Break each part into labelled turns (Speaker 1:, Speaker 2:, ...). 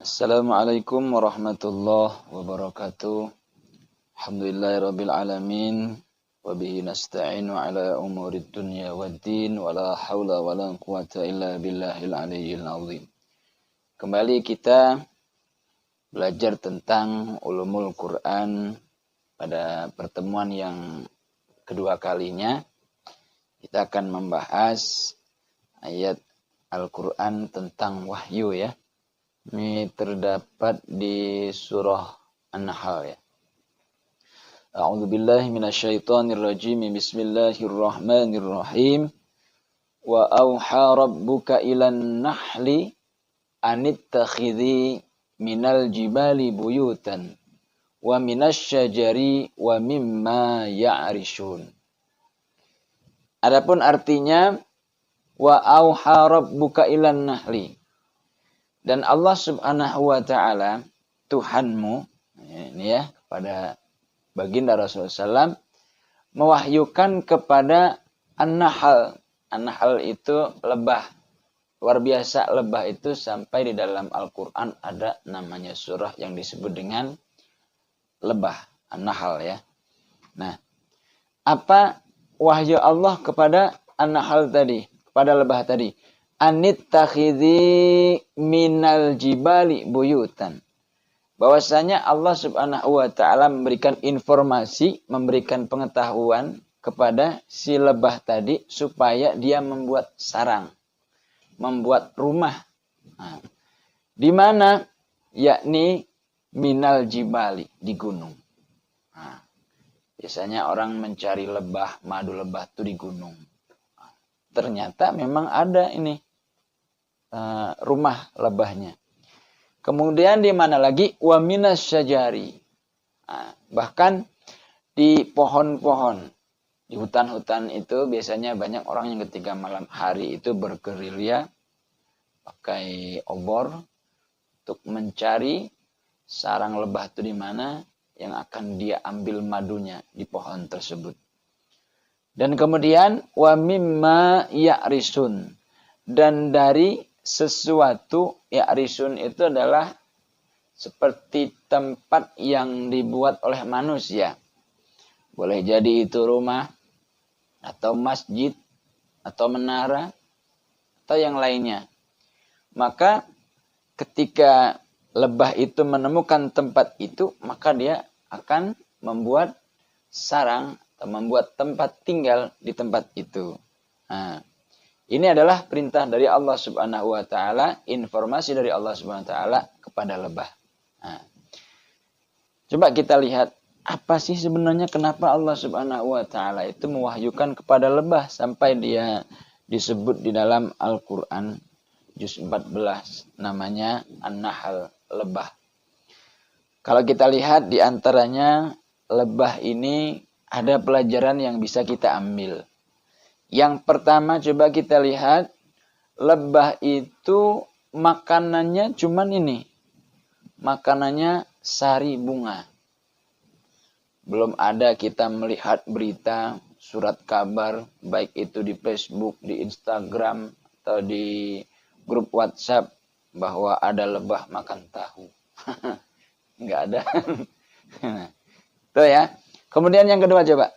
Speaker 1: Assalamualaikum warahmatullahi wabarakatuh. Alhamdulillahirabbil alamin wa bihi nasta'inu ala umurid dunya waddin wa la haula wa la quwata illa billahil aliyyil azim. Kembali kita belajar tentang ulumul Quran pada pertemuan yang kedua kalinya. Kita akan membahas ayat Al-Quran tentang wahyu ya. Ini terdapat di surah An-Nahl ya. A'udzu billahi minasyaitonir rajim. Bismillahirrahmanirrahim. Wa auha rabbuka ilan nahli anittakhidhi minal jibali buyutan wa minasyajari wa mimma ya'rishun. Adapun artinya wa auha rabbuka ilan nahli. Dan Allah subhanahu wa ta'ala, Tuhanmu, ini ya, kepada baginda Rasulullah SAW, mewahyukan kepada An-Nahl. An-Nahl itu lebah. Luar biasa lebah itu sampai di dalam Al-Quran ada namanya surah yang disebut dengan lebah. An-Nahl ya. Nah, apa wahyu Allah kepada An-Nahl tadi? Kepada lebah tadi? Anittakhidhi minal jibali buyutan. Bahwasanya Allah subhanahu wa ta'ala memberikan informasi, memberikan pengetahuan kepada si lebah tadi supaya dia membuat sarang, membuat rumah. Nah, di mana? Yakni minal jibali, di gunung. Nah, biasanya orang mencari lebah, madu lebah itu di gunung. Nah, ternyata memang ada ini. Rumah lebahnya. Kemudian di mana lagi? Wa minas syajari. Nah, bahkan di pohon-pohon, di hutan-hutan itu biasanya banyak orang yang ketika malam hari itu bergerilya pakai obor untuk mencari sarang lebah itu di mana yang akan dia ambil madunya di pohon tersebut. Dan kemudian wa mimma ya'risun, dan dari sesuatu, ya'risun itu adalah seperti tempat yang dibuat oleh manusia. Boleh jadi itu rumah, atau masjid, atau menara, atau yang lainnya. Maka ketika lebah itu menemukan tempat itu, maka dia akan membuat sarang atau membuat tempat tinggal di tempat itu. Nah, ini adalah perintah dari Allah subhanahu wa ta'ala, informasi dari Allah subhanahu wa ta'ala kepada lebah. Nah, coba kita lihat, apa sih sebenarnya kenapa Allah subhanahu wa ta'ala itu mewahyukan kepada lebah sampai dia disebut di dalam Al-Quran, juz 14, namanya An-Nahl, lebah. Kalau kita lihat di antaranya, lebah ini ada pelajaran yang bisa kita ambil. Yang pertama coba kita lihat, lebah itu makanannya cuman ini. Makanannya sari bunga. Belum ada kita melihat berita, surat kabar, baik itu di Facebook, di Instagram, atau di grup WhatsApp, bahwa ada lebah makan tahu. Nggak ada. Tuh ya. Kemudian yang kedua coba.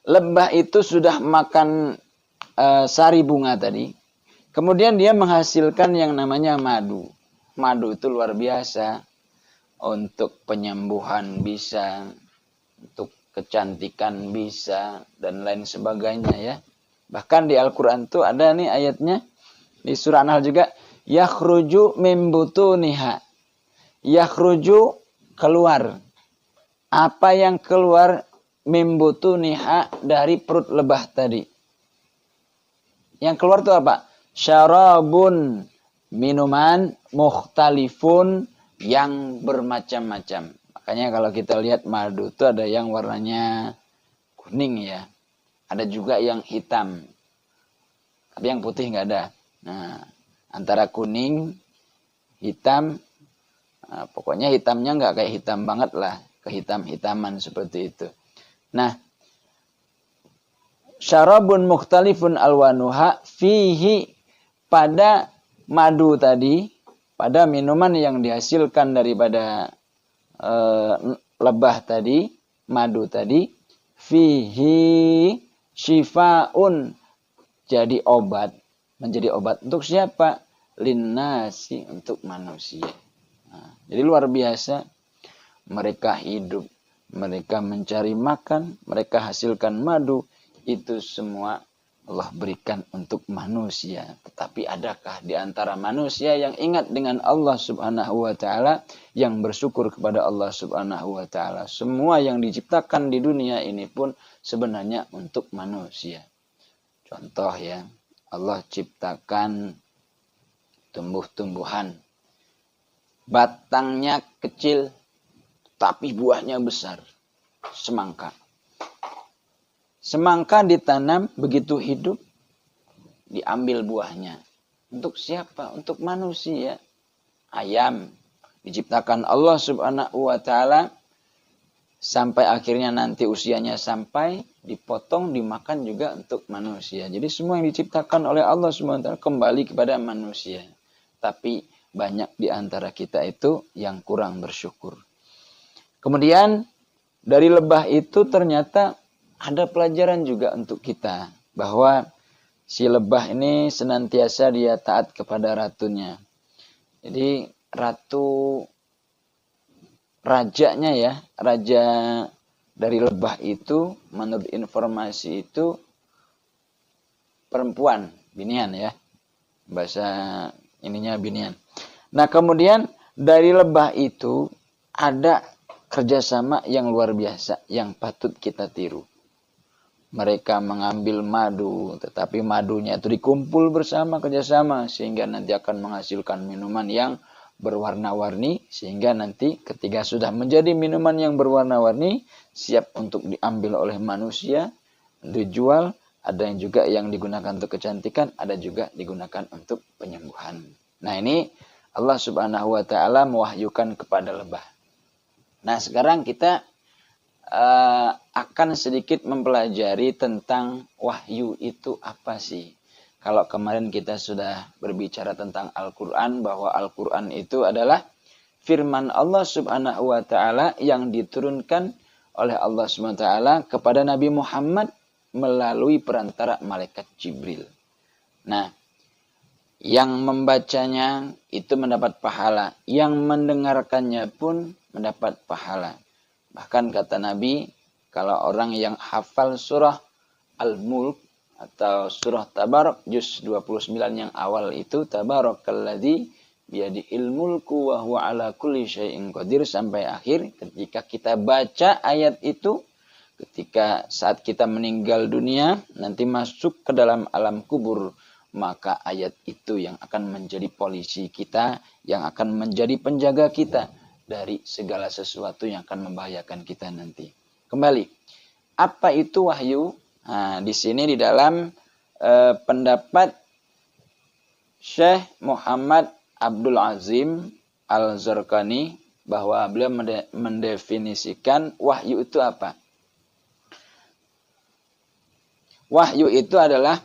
Speaker 1: Lebah itu sudah makan sari bunga tadi. Kemudian dia menghasilkan yang namanya madu. Madu itu luar biasa. Untuk penyembuhan bisa. Untuk kecantikan bisa. Dan lain sebagainya ya. Bahkan di Al-Quran itu ada nih ayatnya. Di surah An-Nahl juga. Yakhruju min butuniha. Yakhruju keluar. Apa yang keluar? Mimbutuniha, dari perut lebah tadi. Yang keluar itu apa? Syarabun, minuman, mukhtalifun, yang bermacam-macam. Makanya kalau kita lihat madu itu ada yang warnanya kuning ya. Ada juga yang hitam. Tapi yang putih nggak ada. Nah, antara kuning, hitam, nah, pokoknya hitamnya nggak kayak hitam banget lah. Kehitam-hitaman seperti itu. Nah, syarabun mukhtalifun alwanuha fihi, pada madu tadi pada minuman yang dihasilkan daripada lebah tadi, madu tadi, fihi syifaun, jadi obat, menjadi obat untuk siapa? Linnasi, untuk manusia. Nah, jadi luar biasa, mereka hidup, mereka mencari makan, mereka hasilkan madu, itu semua Allah berikan untuk manusia. Tetapi adakah di antara manusia yang ingat dengan Allah Subhanahu wa taala, yang bersyukur kepada Allah Subhanahu wa taala? Semua yang diciptakan di dunia ini pun sebenarnya untuk manusia. Contoh ya, Allah ciptakan tumbuh-tumbuhan, batangnya kecil tapi buahnya besar. Semangka. Semangka ditanam, begitu hidup, diambil buahnya. Untuk siapa? Untuk manusia. Ayam diciptakan Allah Subhanahu wa taala, sampai akhirnya nanti usianya sampai, dipotong, dimakan juga untuk manusia. Jadi semua yang diciptakan oleh Allah Subhanahu wa taala kembali kepada manusia. Tapi banyak di antara kita itu yang kurang bersyukur. Kemudian dari lebah itu ternyata ada pelajaran juga untuk kita, bahwa si lebah ini senantiasa dia taat kepada ratunya. Jadi rajanya ya, raja dari lebah itu menurut informasi itu perempuan, binian ya. Bahasa ininya binian. Nah, kemudian dari lebah itu ada kerjasama yang luar biasa yang patut kita tiru. Mereka mengambil madu, tetapi madunya itu dikumpul bersama, kerjasama, sehingga nanti akan menghasilkan minuman yang berwarna-warni, sehingga nanti ketika sudah menjadi minuman yang berwarna-warni, siap untuk diambil oleh manusia, dijual. Ada yang juga yang digunakan untuk kecantikan, ada juga digunakan untuk penyembuhan. Nah, ini Allah Subhanahu wa taala mewahyukan kepada lebah. Nah, sekarang kita akan sedikit mempelajari tentang wahyu itu apa sih. Kalau kemarin kita sudah berbicara tentang Al-Quran, bahwa Al-Quran itu adalah firman Allah Subhanahu wa taala yang diturunkan oleh Allah Subhanahu wa taala kepada Nabi Muhammad melalui perantara malaikat Jibril. Nah, yang membacanya itu mendapat pahala, yang mendengarkannya pun mendapat pahala. Bahkan kata Nabi, kalau orang yang hafal surah Al-Mulk atau surah Tabarak juz 29 yang awal itu, Tabarakalladzi biyadihil mulku wa huwa ala kulli syai'in qadir, sampai akhir, ketika kita baca ayat itu, ketika saat kita meninggal dunia, nanti masuk ke dalam alam kubur, maka ayat itu yang akan menjadi polisi kita, yang akan menjadi penjaga kita dari segala sesuatu yang akan membahayakan kita nanti. Kembali, apa itu wahyu? Nah, di sini di dalam pendapat Syekh Muhammad Abdul Azim Al-Zarqani, bahwa beliau mendefinisikan wahyu itu apa? Wahyu itu adalah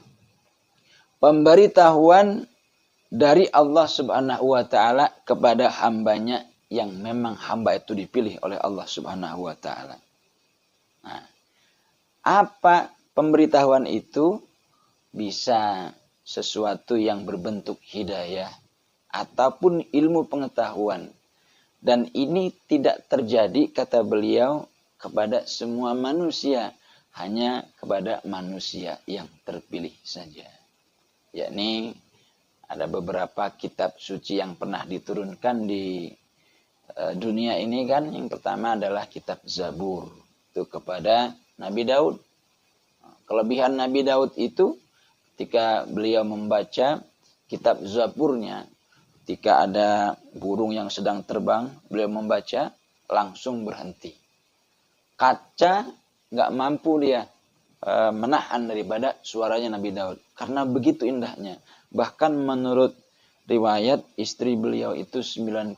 Speaker 1: pemberitahuan dari Allah Subhanahu wa taala kepada hambanya, yang memang hamba itu dipilih oleh Allah Subhanahu wa taala. Nah, apa pemberitahuan itu? Bisa sesuatu yang berbentuk hidayah ataupun ilmu pengetahuan. Dan ini tidak terjadi, kata beliau, kepada semua manusia, hanya kepada manusia yang terpilih saja. Yakni ada beberapa kitab suci yang pernah diturunkan di dunia ini kan. Yang pertama adalah kitab Zabur, itu kepada Nabi Daud. Kelebihan Nabi Daud itu, ketika beliau membaca kitab Zaburnya, ketika ada burung yang sedang terbang, beliau membaca, langsung berhenti. Kaca nggak mampu dia menahan daripada suaranya Nabi Daud, karena begitu indahnya. Bahkan menurut riwayat, istri beliau itu 99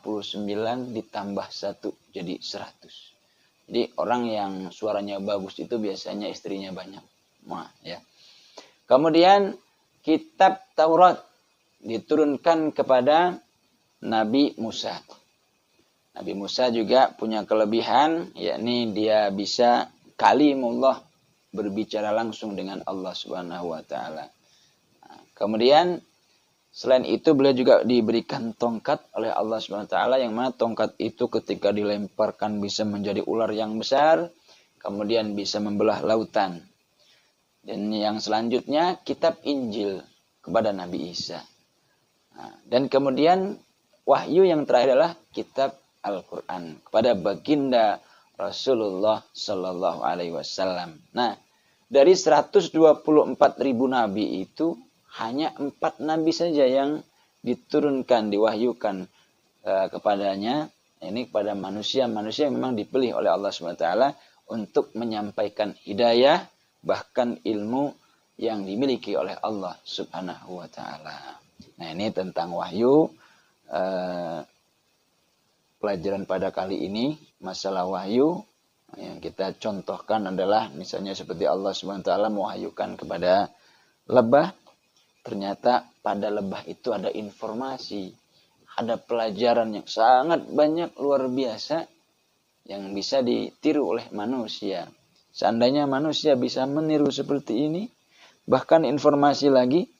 Speaker 1: ditambah 1 jadi 100. Jadi orang yang suaranya bagus itu biasanya istrinya banyak. Nah, ya. Kemudian kitab Taurat diturunkan kepada Nabi Musa. Nabi Musa juga punya kelebihan, yakni dia bisa kalimullah, berbicara langsung dengan Allah Subhanahu wa taala. Kemudian selain itu beliau juga diberikan tongkat oleh Allah Subhanahu wa taala, yang mana tongkat itu ketika dilemparkan bisa menjadi ular yang besar, kemudian bisa membelah lautan. Dan yang selanjutnya kitab Injil kepada Nabi Isa. Dan kemudian wahyu yang terakhir adalah kitab Al-Quran kepada baginda Rasulullah Sallallahu Alaihi Wasallam. Nah, dari 124.000 nabi itu hanya 4 nabi saja yang diturunkan, diwahyukan kepadanya. Ini kepada manusia. Manusia memang dipilih oleh Allah SWT untuk menyampaikan hidayah, bahkan ilmu yang dimiliki oleh Allah Subhanahu wa taala. Nah, ini tentang wahyu. Pelajaran pada kali ini masalah wahyu yang kita contohkan adalah misalnya seperti Allah Subhanahu wa taala mewahyukan kepada lebah. Ternyata pada lebah itu ada informasi, ada pelajaran yang sangat banyak, luar biasa, yang bisa ditiru oleh manusia. Seandainya manusia bisa meniru seperti ini, bahkan informasi lagi,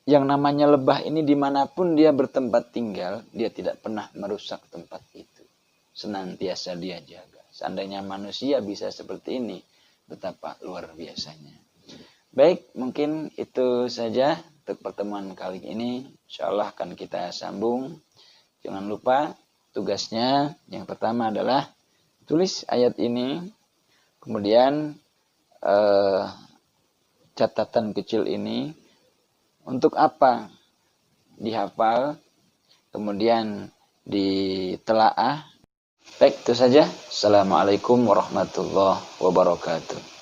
Speaker 1: yang namanya lebah ini dimanapun dia bertempat tinggal, dia tidak pernah merusak tempat itu. Senantiasa dia jaga. Seandainya manusia bisa seperti ini, betapa luar biasanya. Baik, mungkin itu saja untuk pertemuan kali ini. InsyaAllah akan kita sambung. Jangan lupa tugasnya yang pertama adalah tulis ayat ini. Kemudian catatan kecil ini untuk apa dihafal, kemudian ditelaah. Baik, itu saja. Assalamualaikum warahmatullahi wabarakatuh.